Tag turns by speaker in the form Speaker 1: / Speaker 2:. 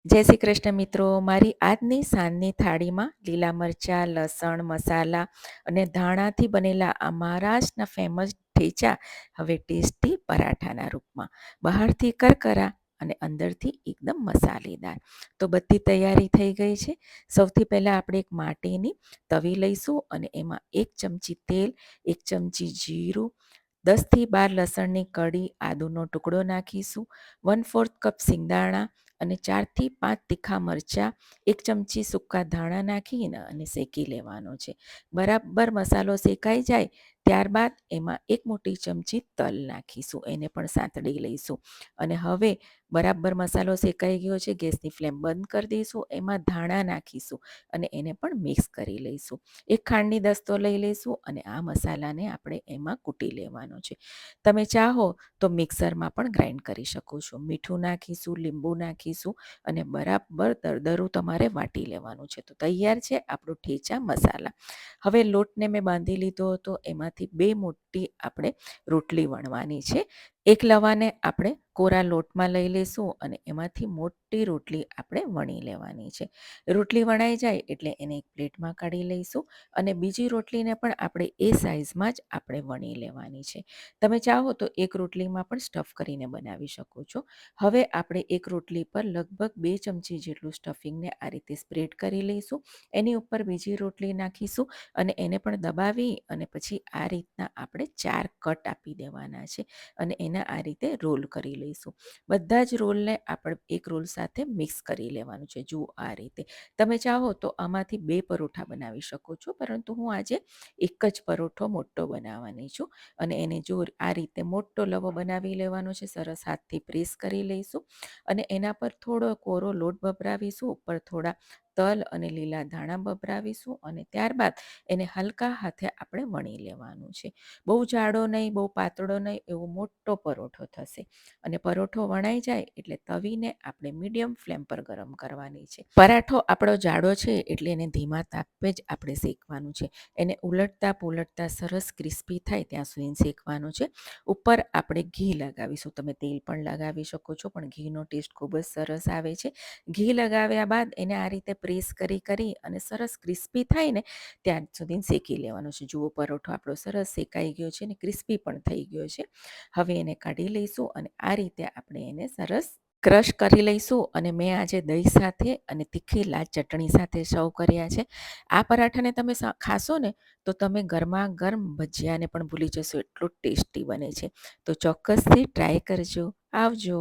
Speaker 1: જય શ્રી કૃષ્ણ મિત્રો. મારી આજની સાંજની થાળીમાં લીલા મરચાં, લસણ, મસાલા અને ધાણાથી બનેલા આ મહારાષ્ટ્રના ફેમસ ઠેચા હવે ટેસ્ટી પરાઠાના રૂપમાં, બહારથી કરકરા અને અંદરથી એકદમ મસાલેદાર. તો બધી તૈયારી થઈ ગઈ છે. સૌથી પહેલાં આપણે એક માટીની તવી લઈશું અને એમાં 1 ચમચી તેલ, 1 ચમચી જીરું, 10થી 12 લસણની કળી, આદુનો ટુકડો નાખીશું, 1/4 કપ સિંગદાણા અને 4થી 5 તીખા મરચાં, 1 ચમચી સૂકા ધાણા નાખીને અને શેકી લેવાનો છે. બરાબર મસાલો શેકાઈ જાય ત્યારબાદ એમાં 1 મોટી ચમચી તલ નાખીશું, એને પણ સાંતળી લઈશું. અને હવે બરાબર મસાલો શેકાઈ ગયો છે, ગેસની ફ્લેમ બંધ કરી દઈશું. એમાં ધાણા નાખીશું અને એને પણ મિક્સ કરી લઈશું. એક ખાંડની દસ્તો લઈ લઈશું અને આ મસાલાને આપણે એમાં કૂટી લેવાનો છે. તમે ચાહો તો મિક્સરમાં પણ ગ્રાઇન્ડ કરી શકો છો. મીઠું નાખીશું, લીંબુ નાખીશું અને બરાબર દરદરું તમારે વાટી લેવાનું છે. તો તૈયાર છે આપણું ઠેચા મસાલા. હવે લોટને મેં બાંધી લીધો હતો, એમાંથી 2 મોટી આપણે રોટલી વણવાની છે. એક લવાને આપણે કોરા લોટમાં લઈ લઈશું અને એમાંથી મોટી રોટલી આપણે વણી લેવાની છે. રોટલી વણાઈ જાય એટલે એને એક પ્લેટમાં કાઢી લઈશું અને બીજી રોટલીને પણ આપણે એ સાઇઝમાં જ આપણે વણી લેવાની છે. તમે ચાહો તો એક રોટલીમાં પણ સ્ટફ કરીને બનાવી શકો છો. હવે આપણે એક રોટલી પર લગભગ 2 ચમચી જેટલું સ્ટફિંગને આ રીતે સ્પ્રેડ કરી લઈશું. એની ઉપર બીજી રોટલી નાખીશું અને એને પણ દબાવી અને પછી આ રીતના આપણે 4 કટ આપી દેવાના છે અને એના આ રીતે રોલ કરી લઈશું. બધા જ રોલને આપણે એક રોલ સાથે મિક્સ કરી લેવાનું છે. જુઓ આ રીતે. તમે ચાહો તો આમાંથી 2 પરોઠા બનાવી શકો છો, પરંતુ હું આજે એક જ પરોઠો મોટો બનાવવાની છું અને એને જો આ રીતે મોટો લવો બનાવી લેવાનો છે. સરસ હાથથી પ્રેસ કરી લઈશું અને એના પર થોડો કોરો લોટ ભભરાવીશું, ઉપર થોડા તલ અને લીલા ધાણા ભભરાવીશું અને ત્યારબાદ એને હલકા હાથે આપણે વણી લેવાનું છે. બહુ જાડો નહીં, બહુ પાતળો નહીં, એવો મોટો પરોઠો થશે. અને પરોઠો વણાઈ જાય એટલે તવીને આપણે મીડિયમ ફ્લેમ પર ગરમ કરવાની છે. પરાઠો આપણો જાડો છે એટલે એને ધીમા તાપે જ આપણે શેકવાનું છે. એને ઉલટતા પુલટતા સરસ ક્રિસ્પી થાય ત્યાં સુધી શેકવાનું છે. ઉપર આપણે ઘી લગાવીશું. તમે તેલ પણ લગાવી શકો છો, પણ ઘીનો ટેસ્ટ ખૂબ જ સરસ આવે છે. ઘી લગાવ્યા બાદ એને આ રીતે પ્રેસ કરી અને સરસ ક્રિસ્પી થાય ને ત્યાં સુધી શેકી લેવાનો છે. જુઓ પરોઠો આપણો સરસ શેકાઈ ગયો છે અને ક્રિસ્પી પણ થઈ ગયો છે. હવે એને કાઢી લઈશું અને આ રીતે આપણે એને સરસ ક્રશ કરી લઈશું અને મેં આજે દહીં સાથે અને તીખી લાલ ચટણી સાથે સર્વ કર્યા છે. આ પરાઠાને તમે ખાશો ને તો તમે ગરમા ગરમ ભજીયાને પણ ભૂલી જશો, એટલું ટેસ્ટી બને છે. તો ચોક્કસથી ટ્રાય કરજો. આવજો.